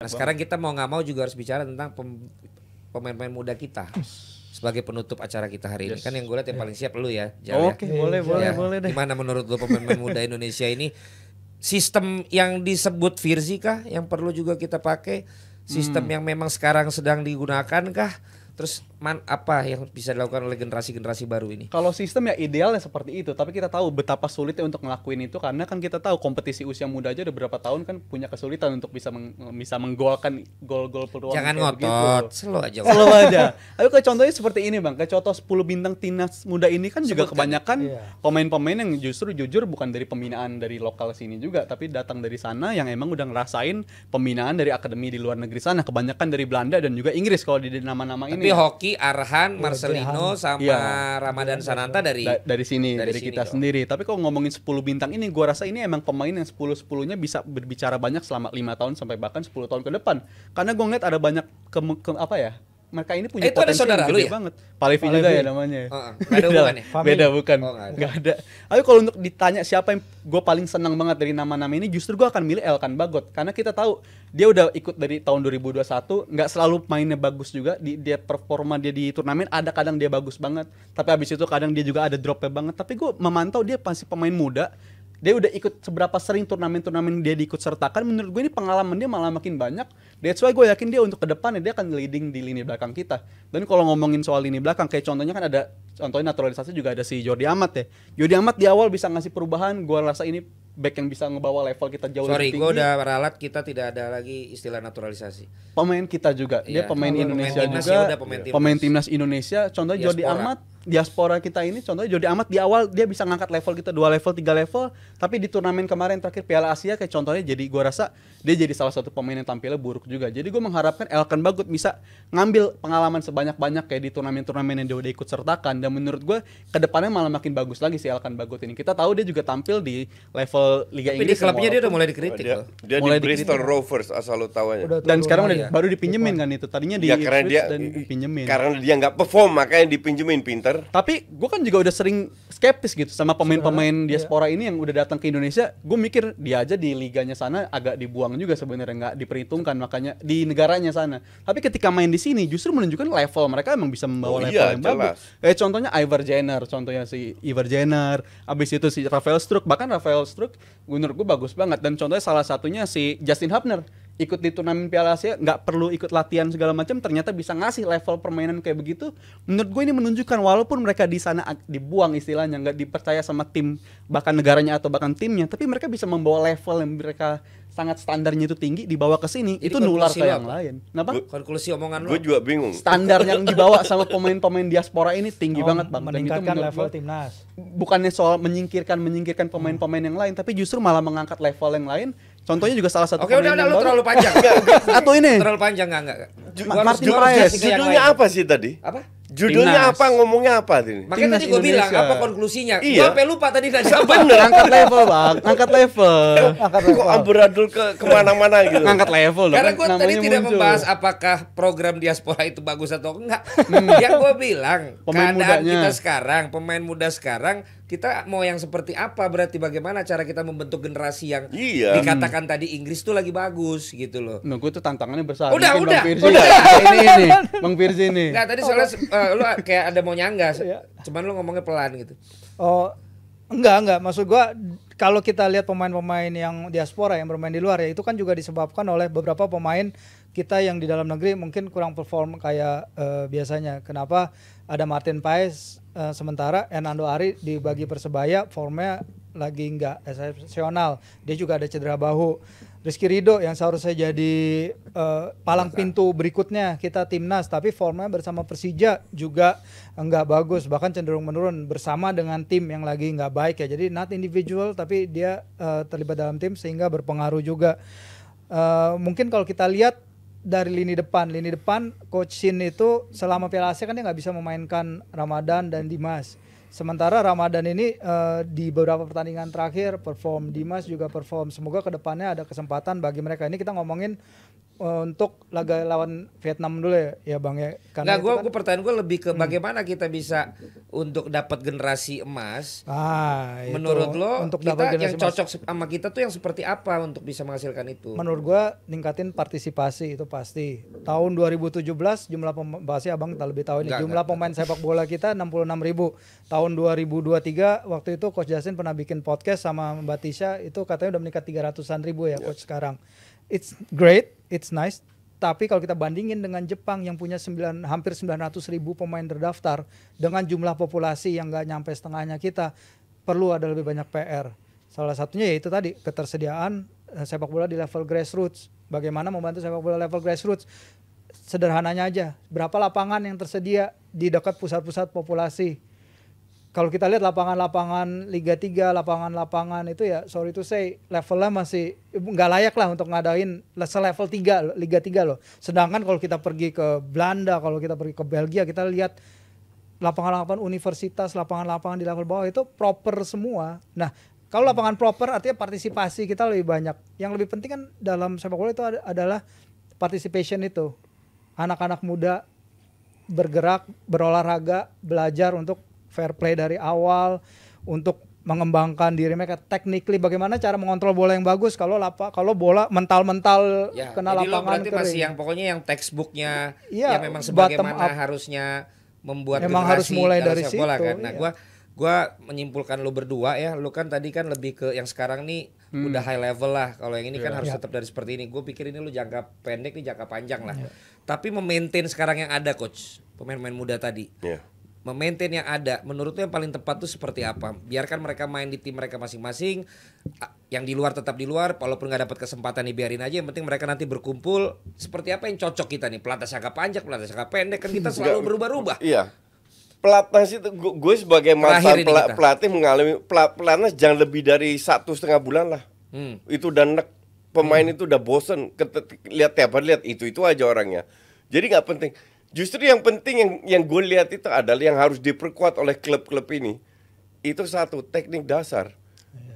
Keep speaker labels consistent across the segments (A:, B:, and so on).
A: Nah sekarang kita mau nggak mau juga harus bicara tentang pemain-pemain muda kita sebagai penutup acara kita hari ini. Kan yang gue lihat yang paling siap lu ya, Jal,
B: Oke, boleh deh.
A: Gimana menurut lu pemain-pemain muda Indonesia ini? Sistem yang disebut Virzi kah yang perlu juga kita pakai? Sistem yang memang sekarang sedang digunakan kah? Terus apa yang bisa dilakukan oleh generasi-generasi baru ini?
B: Kalau sistem ya idealnya seperti itu, tapi kita tahu betapa sulitnya untuk ngelakuin itu karena kan kita tahu kompetisi usia muda aja udah berapa tahun kan punya kesulitan untuk bisa menggolkan gol-gol peluang.
A: Jangan ngotot, slow aja.
B: Slow aja. Ayo kayak contohnya seperti ini Bang, kayak contoh 10 bintang timnas muda ini kan juga kebanyakan pemain-pemain yang justru jujur bukan dari pembinaan dari lokal sini juga, tapi datang dari sana yang emang udah ngerasain pembinaan dari akademi di luar negeri sana, kebanyakan dari Belanda dan juga Inggris kalau di nama-nama ini.
A: Tapi hoki Arhan, Marcelino sama Ramadan Sananta dari
B: sini, dari kita sendiri. Tapi kalau ngomongin 10 bintang ini, gua rasa ini emang pemain yang 10-10-nya bisa berbicara banyak selama 5 tahun sampai bahkan 10 tahun ke depan. Karena gua ngeliat ada banyak mereka ini punya potensi yang gede banget. Palevi juga ya namanya.
A: Ada hubungannya?
B: Beda bukan. Nggak ada. Ayo kalau untuk ditanya siapa yang gue paling senang banget dari nama-nama ini, justru gue akan milih Elkan Bagot. Karena kita tahu dia udah ikut dari tahun 2021, nggak selalu mainnya bagus juga. Dia performa dia di turnamen, ada kadang dia bagus banget. Tapi habis itu kadang dia juga ada dropnya banget. Tapi gue memantau dia masih pemain muda. Dia udah ikut seberapa sering turnamen-turnamen dia diikut sertakan. Menurut gue ini pengalaman dia malah makin banyak. That's why gue yakin dia untuk ke depannya dia akan leading di lini belakang kita. Dan kalau ngomongin soal lini belakang, kayak contohnya kan ada, contohnya naturalisasi juga ada si Jordi Amat ya. Jordi Amat di awal bisa ngasih perubahan. Gue rasa ini back yang bisa ngebawa level kita jauh lebih tinggi.
A: Sorry, gue udah ralat kita tidak ada lagi istilah naturalisasi.
B: Pemain kita juga, dia pemain Indonesia juga. Pemain timnas Indonesia. Contohnya Jordi Amat. Diaspora kita ini contohnya Jordi Amat di awal dia bisa ngangkat level kita 2 level 3 level, tapi di turnamen kemarin terakhir Piala Asia kayak contohnya, jadi gua rasa dia jadi salah satu pemain yang tampilnya buruk juga. Jadi gua mengharapkan Elkan Bagot bisa ngambil pengalaman sebanyak-banyak kayak di turnamen-turnamen yang dia udah ikut sertakan, dan menurut gua kedepannya malah makin bagus lagi si Elkan Bagot ini. Kita tahu dia juga tampil di level Liga Inggris.
A: Tapi di klubnya dia udah mulai dikritik loh.
C: Dia mulai di Bristol Rovers asal lo tawanya.
B: Dan sekarang baru dipinjemin kan itu. Tadinya di
C: Ipswich dan dipinjemin. Karena dia nggak perform makanya dipinjemin, pinter.
B: Tapi gue kan juga udah sering skeptis gitu sama pemain-pemain diaspora ini yang udah datang ke Indonesia. Gue mikir dia aja di liganya sana agak dibuang juga sebenarnya, nggak diperhitungkan makanya di negaranya sana. Tapi ketika main di sini justru menunjukkan level mereka emang bisa membawa level yang bagus. Kayak contohnya contohnya si Ivar Jenner, abis itu si Rafael Struijk, bahkan Rafael Struijk menurut gue bagus banget. Dan contohnya salah satunya si Justin Hubner, ikut di turnamen Piala Asia, nggak perlu ikut latihan segala macam, ternyata bisa ngasih level permainan kayak begitu. Menurut gue ini menunjukkan walaupun mereka di sana dibuang istilahnya, nggak dipercaya sama tim bahkan negaranya atau bahkan timnya, tapi mereka bisa membawa level yang mereka sangat standarnya itu tinggi, dibawa ke sini, itu nular ke yang lain. Kenapa?
A: Konklusi omongan lo.
C: Gue juga bingung.
B: Standar yang dibawa sama pemain-pemain diaspora ini tinggi banget Bang.
D: Meningkatkan level timnas.
B: Bukannya soal menyingkirkan pemain-pemain yang lain, tapi justru malah mengangkat level yang lain. Contohnya juga salah satu.
A: Oke, udah lu terlalu panjang.
B: Atau ini
A: terlalu panjang enggak.
B: Martin Paes.
C: Judulnya apa sih tadi?
A: Apa?
C: Judulnya apa, ngomongnya apa ini?
A: Makanya tadi gue bilang apa konklusinya. Gue sampai lupa tadi nanya apa.
C: Bener,
B: angkat level Bang, angkat level.
C: Kok amburadul kemana-mana gitu.
B: Angkat level dong.
A: Karena gue tadi tidak membahas apakah program diaspora itu bagus atau enggak. Yang gue bilang keadaan kita sekarang, pemain muda sekarang, kita mau yang seperti apa, berarti bagaimana cara kita membentuk generasi yang dikatakan tadi Inggris tuh lagi bagus gitu loh.
B: Nah, gue tuh tantangannya besar.
A: Udah.
B: Ini Bang Firzi nih.
A: Enggak, tadi soalnya lu kayak ada mau nyangga, cuman lu ngomongnya pelan gitu.
D: Oh, enggak. Maksud gua kalau kita lihat pemain-pemain yang diaspora yang bermain di luar ya, itu kan juga disebabkan oleh beberapa pemain kita yang di dalam negeri mungkin kurang perform kayak biasanya. Kenapa ada Martin Paes sementara Hernando Ari dibagi Persebaya formnya lagi nggak eksepsional. Dia juga ada cedera bahu. Rizky Ridho yang seharusnya jadi palang pintu berikutnya kita timnas, tapi formnya bersama Persija juga nggak bagus, bahkan cenderung menurun bersama dengan tim yang lagi nggak baik ya. Jadi not individual tapi dia terlibat dalam tim sehingga berpengaruh juga. Mungkin kalau kita lihat dari lini depan Coach Shin itu selama Piala Asia kan dia nggak bisa memainkan Ramadan dan Dimas. Sementara Ramadan ini di beberapa pertandingan terakhir perform, Dimas juga perform. Semoga kedepannya ada kesempatan bagi mereka. Ini kita ngomongin untuk laga lawan Vietnam dulu ya Bang ya.
A: Karena gue pertanyaan gue lebih ke bagaimana kita bisa untuk dapat generasi emas. Menurut lo untuk kita yang cocok sama kita tuh yang seperti apa untuk bisa menghasilkan itu?
D: Menurut gue ningkatin partisipasi itu pasti. Tahun 2017 jumlah pasti Abang tak lebih tahu ini. Jumlah pemain sepak bola kita 66.000. Tahun 2023 waktu itu Coach Justin pernah bikin podcast sama Mbak Tisha, itu katanya udah meningkat 300-an ribu ya Coach sekarang. It's great, it's nice. Tapi kalau kita bandingin dengan Jepang yang punya hampir 900.000 pemain terdaftar dengan jumlah populasi yang nggak nyampe setengahnya kita, perlu ada lebih banyak PR. Salah satunya yaitu tadi ketersediaan sepak bola di level grassroots. Bagaimana membantu sepak bola level grassroots? Sederhananya aja, berapa lapangan yang tersedia di dekat pusat-pusat populasi? Kalau kita lihat lapangan-lapangan Liga 3, lapangan-lapangan itu ya sorry to say levelnya masih nggak layak lah untuk ngadain selevel 3 Liga 3 loh. Sedangkan kalau kita pergi ke Belanda, kalau kita pergi ke Belgia, kita lihat lapangan-lapangan universitas, lapangan-lapangan di level bawah itu proper semua. Nah, kalau lapangan proper artinya partisipasi kita lebih banyak. Yang lebih penting kan dalam sepak bola itu adalah participation itu. Anak-anak muda bergerak, berolahraga, belajar untuk fair play dari awal, untuk mengembangkan diri mereka technically, bagaimana cara mengontrol bola yang bagus kalau bola mental-mental
A: ya,
D: kena
A: jadi
D: lapangan
A: berarti
D: kering.
A: masih yang pokoknya yang textbooknya ya memang sebagaimana harusnya membuat
D: memang harus mulai dari situ
A: bola kan. Nah,
D: iya.
A: gua menyimpulkan lu berdua ya, lu kan tadi kan lebih ke yang sekarang nih udah high level lah. Kalau yang ini kan harus tetap dari seperti ini. Gue pikir ini lu jangka pendek nih, jangka panjang lah. Tapi memaintain sekarang yang ada coach, pemain-pemain muda tadi. Memaintain yang ada, menurut lu yang paling tepat tuh seperti apa? Biarkan mereka main di tim mereka masing-masing, yang di luar tetap di luar, walaupun nggak dapat kesempatan dibiarin aja. Yang penting mereka nanti berkumpul. Seperti apa yang cocok kita nih? Pelatnas jangka panjang, pelatnas jangka pendek, kan kita selalu berubah-ubah.
C: Iya. Pelatnas itu gue sebagai mantan pelatih mengalami pelatnas jangan lebih dari 1,5 bulan lah. Itu udah nek, pemain itu udah bosen lihat tiap hari lihat itu aja orangnya. Jadi nggak penting. Justru yang penting yang gue lihat itu adalah yang harus diperkuat oleh klub-klub ini. Itu satu, teknik dasar.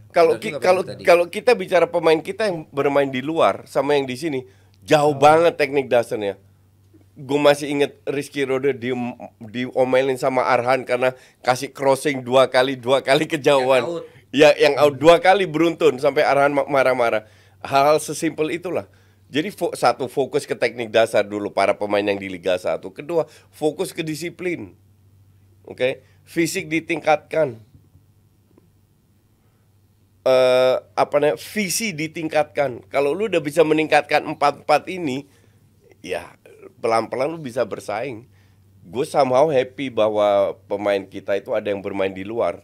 C: Kalau kita bicara pemain kita yang bermain di luar sama yang di sini, jauh banget teknik dasarnya. Gue masih inget Rizky Rode diomelin sama Arhan karena kasih crossing dua kali kejauhan. Yang out 2 kali beruntun sampai Arhan marah-marah. Hal-hal sesimpel itulah. Jadi satu, fokus ke teknik dasar dulu para pemain yang di Liga 1. Kedua, fokus ke disiplin. Oke, fisik ditingkatkan. Visi ditingkatkan. Kalau lu udah bisa meningkatkan 4 ini, ya pelan-pelan lu bisa bersaing. Gue somehow happy bahwa pemain kita itu ada yang bermain di luar.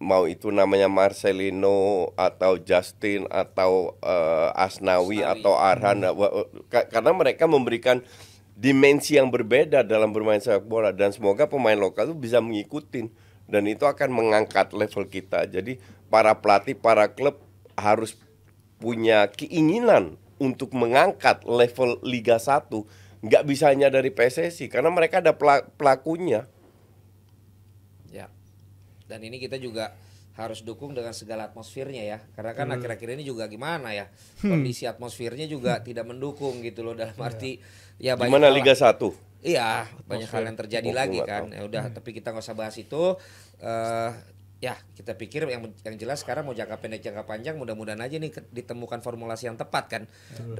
C: Mau itu namanya Marcelino atau Justin atau Asnawi atau Arhan, karena mereka memberikan dimensi yang berbeda dalam bermain sepak bola, dan semoga pemain lokal itu bisa mengikuti, dan itu akan mengangkat level kita. Jadi para pelatih, para klub harus punya keinginan untuk mengangkat level Liga 1. Nggak bisa hanya dari PSSI karena mereka ada pelakunya.
A: Dan ini kita juga harus dukung dengan segala atmosfernya ya. Karena kan akhir-akhir ini juga gimana ya, kondisi atmosfernya juga tidak mendukung gitu loh, dalam arti ya banyak
C: gimana Liga 1?
A: Iya, banyak hal yang terjadi lagi kan. Ya udah, tapi kita nggak usah bahas itu. Ya, kita pikir yang jelas sekarang mau jangka pendek jangka panjang, mudah-mudahan aja nih ditemukan formulasi yang tepat kan.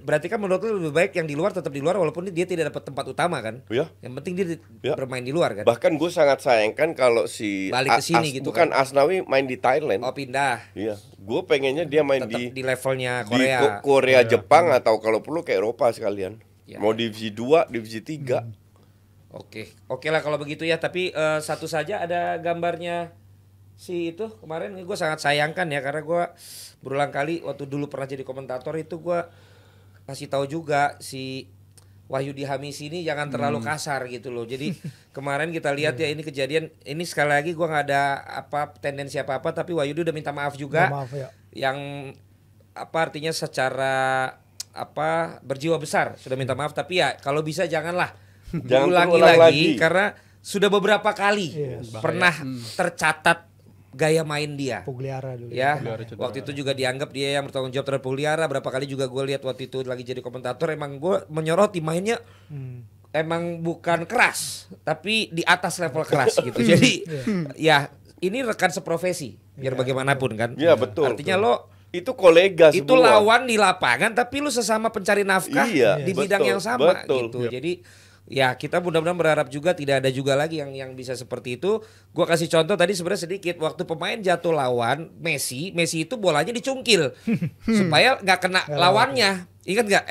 A: Berarti kan menurut lu lebih baik yang di luar tetap di luar walaupun dia tidak dapat tempat utama kan. Yang penting dia bermain di luar kan.
C: Bahkan gue sangat sayangkan kalau si
A: balik ke sini gitu
C: bukan
A: kan.
C: Asnawi main di Thailand.
A: Oh, pindah.
C: Iya, gue pengennya dia main
A: tetap di levelnya Korea.
C: Di Korea, Jepang atau kalau perlu ke Eropa sekalian. Mau divisi 2, divisi 3.
A: Oke lah kalau begitu ya, tapi satu saja ada gambarnya si itu kemarin. Gue sangat sayangkan ya, karena gue berulang kali waktu dulu pernah jadi komentator itu gue kasih tahu juga si Wahyudi Hamisi ini jangan terlalu kasar gitu loh. Jadi kemarin kita lihat ya ini kejadian ini, sekali lagi gue nggak ada tendensi apa-apa, tapi Wahyudi udah minta maaf juga.
D: Maaf, ya.
A: Yang artinya secara berjiwa besar sudah minta maaf, tapi ya kalau bisa janganlah diulangi lagi karena sudah beberapa kali pernah tercatat gaya main dia.
D: Pugliara dulu.
A: Ya, waktu itu juga dianggap dia yang bertanggung jawab terhadap Pugliara. Berapa kali juga gue lihat waktu itu lagi jadi komentator, emang gue menyoroti mainnya emang bukan keras, tapi di atas level keras gitu. Jadi ya ini rekan seprofesi, biar bagaimanapun kan.
C: Iya betul.
A: Artinya lo
C: itu kolega
A: itu
C: semua.
A: lawan di lapangan, tapi lu sesama pencari nafkah di bidang yang sama gitu. Jadi ya kita mudah-mudahan berharap juga tidak ada juga lagi yang bisa seperti itu. Gua kasih contoh tadi sebenarnya sedikit, waktu pemain jatuh lawan Messi itu bolanya dicungkil supaya nggak kena lawannya. Ingat nggak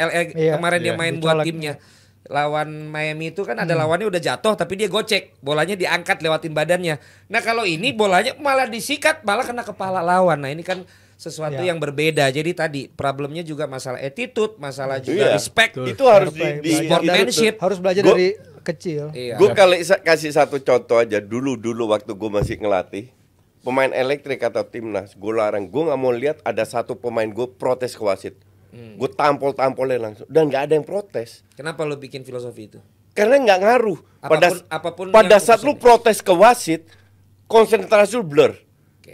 A: kemarin dia main buat timnya lawan Miami itu kan ada lawannya udah jatuh tapi dia gocek, bolanya diangkat lewatin badannya. Nah kalau ini bolanya malah disikat, malah kena kepala lawan. Nah ini kan sesuatu yang berbeda. Jadi tadi problemnya juga masalah attitude, masalah juga respect.
C: Itu harus
A: di sportsmanship.
D: Harus belajar dari kecil.
C: Gue kasih satu contoh aja. Dulu waktu gue masih ngelatih pemain elektrik atau timnas, gue larang. Gue nggak mau lihat ada satu pemain gue protes ke wasit. Gue tampol-tampolnya langsung dan nggak ada yang protes.
A: Kenapa lo bikin filosofi itu?
C: Karena nggak ngaruh.
A: Apapun
C: pada saat lu protes ke wasit, konsentrasi lu blur.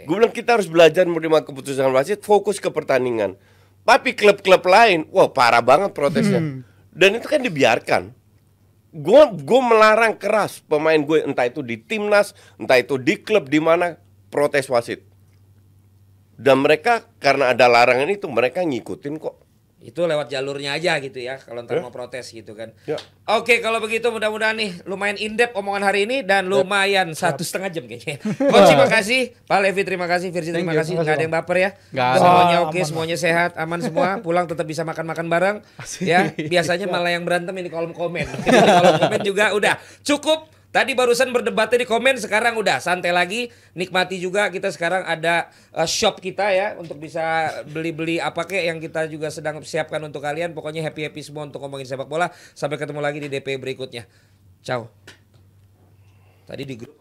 C: Gue bilang kita harus belajar menerima keputusan wasit, fokus ke pertandingan. Tapi klub-klub lain, wah parah banget protesnya. Dan itu kan dibiarkan. Gue melarang keras pemain gue, entah itu di timnas, entah itu di klub di mana, protes wasit. Dan mereka karena ada larangan itu mereka ngikutin kok.
A: Itu lewat jalurnya aja gitu ya, kalau ntar mau protes gitu kan. Oke, kalau begitu mudah-mudahan nih lumayan in-depth omongan hari ini dan lumayan 1,5 jam kayaknya. Coach terima kasih, Pak Levi terima kasih, Virsi terima kasih. Nggak ada yang baper ya. Semuanya oke, semuanya sehat, aman semua. Pulang tetap bisa makan-makan bareng. Ya, biasanya malah yang berantem ini kolom komen. Di kolom komen juga udah cukup. Tadi barusan berdebatnya di komen, sekarang udah santai lagi. Nikmati juga kita sekarang ada shop kita ya untuk bisa beli-beli apa kek yang kita juga sedang siapkan untuk kalian. Pokoknya happy-happy semua untuk ngomongin sepak bola. Sampai ketemu lagi di DP berikutnya. Ciao. Tadi di grup